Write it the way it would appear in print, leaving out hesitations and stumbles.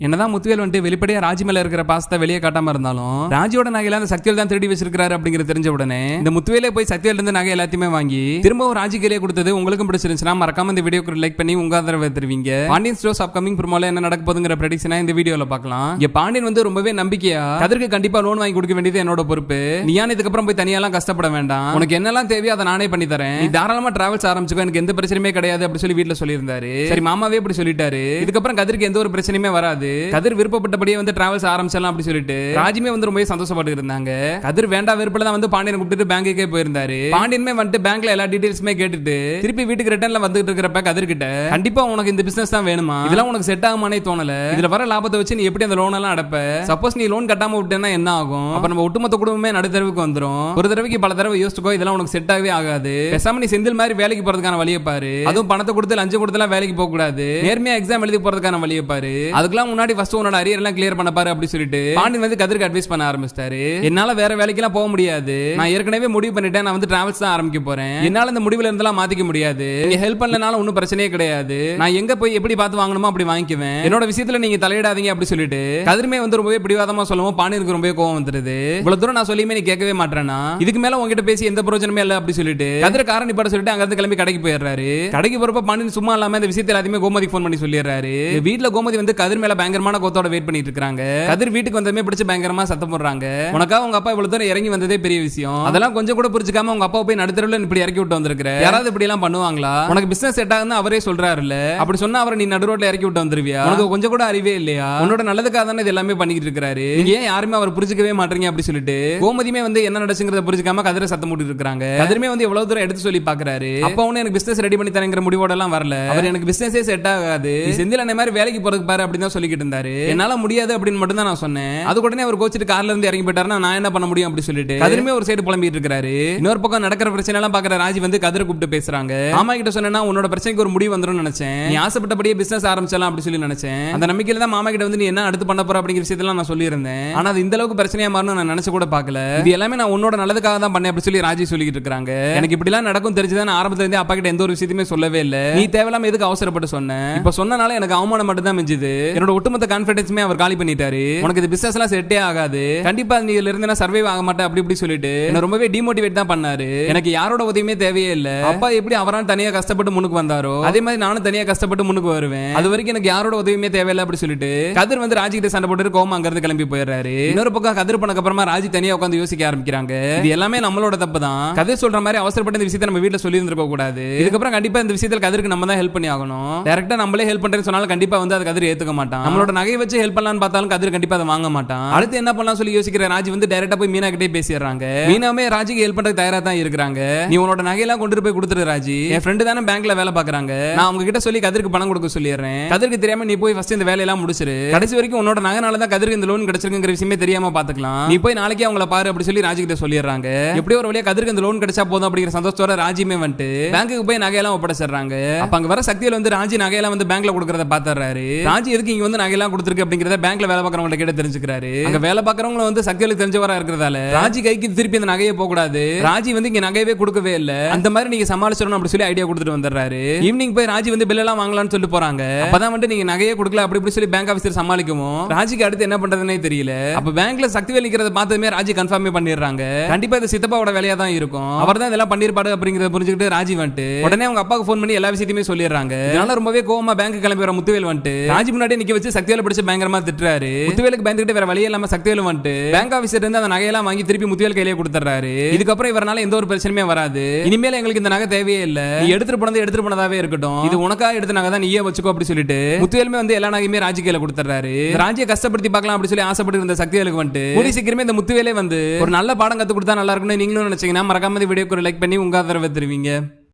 என்னதான் முத்துவேல் வந்துட்டு வெளிப்படையா ராஜி மேல இருக்கிற பாசத்தை வெளியே காட்டாம இருந்தாலும் ராஜியோட நகையில அந்த சக்திவேல் தான் திருடி வச்சிருக்காரு அப்படிங்கிற தெரிஞ்ச உடனே இந்த முத்துவேலே போய் சக்திவேல் இருந்து நகை எல்லாத்தையுமே வாங்கி திரும்பவும் ராஜி கையிலே கொடுத்தது உங்களுக்கும் பிடிச்சிருந்துச்சுன்னா மறக்காம இந்த வீடியோக்கு லைக் பண்ணி உங்க ஆதரவை தருவீங்க. பாண்டியன் ஸ்டோர்ஸ் அப்கமிங் ப்ரோமோல என்ன நடக்க போகுதுங்கிற ப்ரெடிக்ஷனா இந்த வீடியோல பார்க்கலாம். இங்க பாண்டியன் வந்து ரொம்பவே நம்பிக்கையா கதிருக்கு கண்டிப்பா லோன் வாங்கி கொடுக்க வேண்டியது என்னோட பொறுப்பு. நீ இதுக்கு அப்புறம் போய் தனியாலாம் கஷ்டப்பட வேண்டாம், உனக்கு என்னெல்லாம் தேவையோ அதை நானே பண்ணி தரேன், நீ தாராளமா டிராவல்ஸ் ஆரம்பிச்சுக்கோ, எனக்கு எந்த பிரச்சனையுமே கிடையாது அப்படி சொல்லி வீட்டுல சொல்லியிருந்தாரு. சரி மாமாவே இப்படி சொல்லிட்டாரு, இதுக்கப்புறம் கதிருக்கு எந்த ஒரு பிரச்சனையுமே வராது, கதிர் விருப்பப்பட்டபடியே வந்து டிராவல்ஸ் ஆரம்பிச்சலாம் அப்படி சொல்லிட்டு ராஜிமே வந்து ரொம்ப சந்தோஷப்பட்டு இருந்தாங்க. கதிர் வேண்டா வெறுப்புல தான் வந்து பாண்டியன் கூப்பிட்டு பேங்குக்கே போயிருந்தாரு. பாண்டியனுமே வந்து பேங்க்ல எல்லா டீடைல்ஸுமே கேட்டுட்டு திருப்பி வீட்டுக்கு ரிட்டர்ன்ல வந்துட்டு இருக்கிறப்ப கதிர் கிட்ட கண்டிப்பா உனக்கு இந்த பிசினஸ் தான் வேணுமா, இதெல்லாம் உனக்கு செட் ஆகுமானே தோணல, இதுல வர லாபத்தை வச்சு நீ எப்படி அந்த லோன் எல்லாம் அடைப்ப, சப்போஸ் நீ லோன் கட்டாம விட்டேன்னா என்ன ஆகும், அப்ப நம்ம ஒட்டுமொத்த குடும்பமே நடுத்தரவுக்கு வந்துரும், ஒரு தடவைக்கு பல தடவை யோசிச்சுக்கோ, இதெல்லாம் உனக்கு செட் ஆகவே ஆகாது, பேசாம நீ செந்தில் மாதிரி வேலைக்கு போறதுக்கான வழியை பாரு, அதுவும் பணத்தை கொடுத்து லஞ்சம் கொடுத்து வேலைக்கு போக கூடாது, நேர்மையா எக்ஸாம் எழுதி போறதுக்கான வழியை பாரு, அதுக்கெல்லாம் முன்னாடி ஃபர்ஸ்ட் உன்னோட அரியர் எல்லாம் கிளியர் பண்ண பாரு அப்படி சொல்லிட்டு பாண்டியன் வந்து கதிருக்கு அட்வைஸ் பண்ண ஆரம்பிச்சிட்டாரு. என்னால வேற வேலைக்கு எல்லாம் போக முடியாது, நான் ஏற்கனவே முடிவு பண்ணிட்டேன், நான் வந்து டிராவல்ஸ் தான் ஆரம்பிக்க போறேன், என்னால இந்த முடிவுல இருந்தெல்லாம் மாத்திக்க முடியாது, நீங்க ஹெல்ப் பண்ணலனால ஒன்னும் பிரச்சனையே கிடையாது, நான் எங்க போய் எப்படி பார்த்து வாங்கணுமோ அப்படி வாங்கிக்குவேன், என்னோட விஷயத்துல நீங்க தலையிடாதீங்க அப்படி சொல்லிட்டு கதிருமே வந்து ரொம்பவே பிடிவாதமா சொல்லவும் பாண்டியனுக்கு ரொம்பவே கோவம் வந்துருது. இவ்வளவு தூரம் நான் சொல்லியுமே நீ கேட்கவே மாட்டேன்னா இதுக்கு மேல உங்ககிட்ட பேசி எந்த பிரயோஜனமே இல்ல அப்படி சொல்லிட்டு கதிர காரணி பட சொல்லிட்டு அங்க இருந்து கிளம்பி கடைக்கு போயிடுறாரு. கடைக்கு போறப்ப பாண்டியன் சும்மா இல்லாம இந்த விஷயத்தை எல்லாத்தையுமே கோமதி போன் பண்ணி சொல்லிடுறாரு. வீட்டுல கோமதி வந்து கதிர் மேல பயங்கரமான கோத்தோட வெயிட் பண்ணிட்டு இருக்காங்க. கதிர் வீட்டுக்கு வந்தமே பிடிச்சு பயங்கரமா சத்தம் போடுறாங்க. உனக்காக உங்க அப்பா இவ்வளவு தூரம் இறங்கி வந்ததே பெரிய விஷயம், அதெல்லாம் கொஞ்சம் கூட புரிஞ்சுக்காம உங்க அப்பா போய் நடுத்தரவுல இப்படி இறக்கி விட்டு வந்திருக்கிற, யாராவது இப்படி எல்லாம் பண்ணுவாங்களா, உனக்கு பிசினஸ் செட் ஆகுதுன்னு அவரே சொல்றாருல்ல, அப்படி சொன்னா அவரை நீ நடு ரோட்ல இறக்கி விட்டு வந்துருவியா, உனக்கு கொஞ்சம் கூட அறிவே இல்லையா, உன்னோட நல்லதுக்காக தானே இது எல்லாமே பண்ணிட்டு இருக்காரு, நீங்க ஏன் யாருமே அவர் புரிஞ்சுக்கவே மாட்டீங்க அப்படி சொல்லிட்டு கோமதியுமே வந்து என்ன நடச்சுங்கிறத புரிஞ்சுக்காம கதிரை சத்தம் போட்டு இருக்காங்க. கதிரமே வந்து எவ்வளவு தூரம் எடுத்து சொல்லி பாக்குறாரு. அப்ப அவனு எனக்கு பிசினஸ் ரெடி பண்ணி தரங்கிற முடிவோட எல்லாம் வரல, அவர் எனக்கு பிசினஸே செட் ஆகாது, செந்தில் அந்த மாதிரி வேலைக்கு போறதுக்கு பாரு அப்படின்னு தான் சொல்லிக்கிட்டு இருந்தாரு. என்னால முடியாது அப்படின்னு மட்டும் தான் நான் சொன்னேன். அது உடனே அவர் கோச்சிட்டு கார்ல இருந்து இறங்கி போயிட்டாருன்னா நான் என்ன பண்ண முடியும் அப்படி சொல்லிட்டு கதிரமே ஒரு சைடு புலம்பிட்டு இருக்காரு. இன்னொரு பக்கம் நடக்கிற பிரச்சனை எல்லாம் பாக்குற ராஜி வந்து கதிரை கூப்பிட்டு பேசுறாங்க. மாமா கிட்ட சொன்னா உன்னோட பிரச்சனைக்கு ஒரு முடிவு வந்துரும் நினைச்சேன், நீ ஆசைப்பட்டபடியே பிசினஸ் ஆரம்பிச்சலாம் அப்படி சொல்லி நினைச்சேன், அந்த நம்பிக்கையில தான் மாமா கிட்ட வந்து நீ என்ன அடுத்து பண்ண போற அப்படிங்கிற விஷயத்தெல்லாம் நான் சொல்லியிருந்தேன், ஆனா அது இந்த அளவுக்கு பிரச்சனையா மாறணும் நான் நினைச்சு கூட பார்க்கல, இது எல்லாமே நான் உன்னோட நல்லதுக்காக தான் பண்ணேன் அப்படி சொல்லி ராஜி சொல்லிட்டு இருக்காங்க. எனக்கு இப்படி எல்லாம் நடக்கும் தெரிஞ்சுதான் நான் ஆரம்பத்துல இருந்தே அப்பா கிட்ட எந்த ஒரு விஷயத்தையுமே சொல்லவே இல்ல, நீ தேவையில்லாம எதுக்கு அவசரப்பட்டு சொன்ன, இப்ப சொன்னனால எனக்கு அவமானம் மட்டும் தான் மிஞ்சுது, என்னோட ஒட்டுமொத்த கான்ஃபிடன்ஸுமே அவர் காலி பண்ணிட்டாரு, உனக்கு இது பிசினஸ் எல்லாம் செட்டே ஆகாது, கண்டிப்பா நீ இதுல இருந்து சர்வைவ் ஆக மாட்டேன் அப்படி இப்படி சொல்லிட்டு என்ன ரொம்பவே டிமோட்டிவேட் தான் பண்ணாரு. எனக்கு யாரோட உதவியுமே தேவையே இல்ல, அப்பா எப்படி அவரால் தனியா கஷ்டப்பட்டு முன்னுக்கு வந்தாரோ அதே மாதிரி நானும் தனியா கஷ்டப்பட்டு முன்னுக்கு வருவேன், அது வரைக்கும் எனக்கு யாரோட உதவியுமே தேவையில்லை அப்படி சொல்லிட்டு கதிர் வந்து ராஜி கிட்ட சண்டை போட்டு கோமா அங்க இருந்து கிளம்பி போயிடுறாரு. இன்னொரு பக்கம் கதிர் பண்ணக்கு அப்புறமா ராஜி தனியா உட்காந்து யோசிக்க ஆரம்பிக்கிறாங்க. இது எல்லாமே நம்மளோட தப்பு தான், கதிர் சொல்ற மாதிரி அவசரப்பட்ட இந்த விஷயத்தை நம்ம வீட்டுல சொல்லி இருந்திருக்க கூடாது, இதுக்கப்புறம் கண்டிப்பா இந்த விஷயத்துல கதிருக்கு நம்ம தான் ஹெல்ப் பண்ணி ஆகணும், டைரக்டா நம்மளே ஹெல்ப் பண்றேன்னு சொன்னாலும் கண்டிப்பா வந்து அது கதிர் ஏத்துக்க மாட்டான், நம்மளோட நகையை வச்சு ஹெல்ப் பண்ணலாம்னு பார்த்தாலும் கதிர் கண்டிப்பா அதை வாங்க மாட்டான். அடுத்து என்ன பண்ணலாம் சொல்லி யோசிக்கிற ராஜி வந்து டைரக்டா போய் மீனா கிட்டே பேசிடுறாங்க. மீனாவே ராஜிக்கு ஹெல்ப் பண்றதுக்கு தயாரா தான் இருக்காங்க. நீ உன்னோட நகையெல்லாம் கொண்டு போய் கொடுத்துரு ராஜி, என் ஃப்ரெண்டு தானே பேங்க்ல வேலை பாக்குறாங்க, நான் அவங்க கிட்ட சொல்லி கதிருக்கு பணம் கொடுக்க சொல்லிடுறேன், கதிருக்கு தெரியாம நீ போய் ஃபர்ஸ்ட் இந்த வேலையெல்லாம் முடிச்சிரு, கடைசி வரைக்கும் உன்னோட நகைனால தான் கதிருக்கு இந்த லோன் கிடைச்சிருக்குங்கிற விஷயமே தெரியாம பாத்துக்கலாம், நீ போய் நாளைக்கே அவங்கள பாரு அப்படி சொல்லி ராஜி கிட்ட சொல்லிடுறாங்க. எப்படியோ ஒரு வழியா கதிருக்கு இந்த லோன் கிடைச்சா போதும் அப்படிங்கிற சந்தோஷத்தோட ராஜிமே வந்துட்டு பேங்க்குக்கு போய் நகையெல்லாம் ஒப்படைச்சிடுறாங்க. அப்ப அங்க வர சக்தியில வந்து ராஜி நகையெல்லாம் வந்து பேங்க்ல கொடுக்கறத பாத்துறாரு. ராஜி எதுக்கு இங்க வந்து நகையெல்லாம் கொடுத்துருக்கு அப்படிங்கறத பேங்க்ல வேலை பாக்குறவங்க கிட்ட தெரிஞ்சுக்கிறாரு. அங்க வேலை பாக்குறவங்க வந்து சக்தியில தெரிஞ்சவரா இருக்கிறதால ராஜி கைக்கு திருப்பி அந்த நகையை போக கூடாது, ராஜி வந்து இங்க நகையவே கொடுக்கவே இல்ல, அந்த மாதிரி நீங்க சமாளிச்சிடணும் அப்படி சொல்லி ஐடியா கொடுத்துட்டு வந்துடுறாரு. ஈவினிங் போய் ராஜி வந்து பில் எல்லாம் வாங்கலாம்னு சொல்லிட்டு போறாங்க. அப்பதான் வந்து நீங்க நகையே கொடுக்கல அப்படி இப்படி சொல்லி பேங்க் ஆபீசர் சமாளிக்கவும் ராஜிக்கு அடுத்து என்ன பண்றதுன்னே தெரியல. அப்ப பேங்க்ல சக்திவேல் நிக்கிறத பார்த்ததுமே ராஜி கன்ஃபார்மே பண்ணிடுறாங்க. கண்டிப்பா இது சித்தப்பாவோட வேலையா தான் இருக்கும், அவர் தான் இதெல்லாம் பண்ணிருப்பாரு அப்படிங்கறத புரிஞ்சுக்கிட்டு ராஜி வந்துட்டு உடனே அவங்க அப்பாவுக்கு போன் பண்ணி எல்லா விஷயத்தையுமே சொல்லிடுறாங்க. இதனால ரொம்பவே கோவமா பேங்க் கிளம்பி வர முத்துவேல் வந்துட்டு ராஜி முன்னாடி நிக்க வச்சு சக்திவேல பிடிச்சு பயங்கரமா திட்டுறாரு. முத்துவேலுக்கு பயந்துட்டு வேற வழியே இல்லாம சக்திவேல் வந்துட்டு பேங்க் ஆபீசர் இருந்து அந்த நகையெல்லாம் வாங்கி திருப்பி முத்துவேல் கையிலே கொடுத்துறாரு. இதுக்கப்புறம் இவரால எந்த ஒரு பிரச்சனையுமே வராது, இனிமேல் எங்களுக்கு இந்த நகை தேவையே இல்ல, நீ எடுத்துட்டு போனதாவே இருக்கட்டும், இது உனக்கா எடுத்த நகை தான் நீயே வச்சுக்கோ அப்படி சொல்லிட்டு முத்துவேலுமே வந்து எல்லா நகையுமே ராஜி கையில கொடுத்துறாரு. ராஜியை கஷ்டப்படுத்தி பார்க்கலாம் அப்படி சொல்லி ஆசைப்பட்டு இருந்த சக்திவேலுக்கு வந்துட்டு கூடி சீக்கிரமே இந்த முத்துவேலே வந்து ஒரு நல்ல பாடம் கத்து கொடுத்தா நல்லா இருக்கும்னு நீங்களும் நினைச்சீங்கன்னா மறக்காம இந்த வீடியோக்கு லைக் பண்ணி உங்க ஆதரவை தருவீங்க.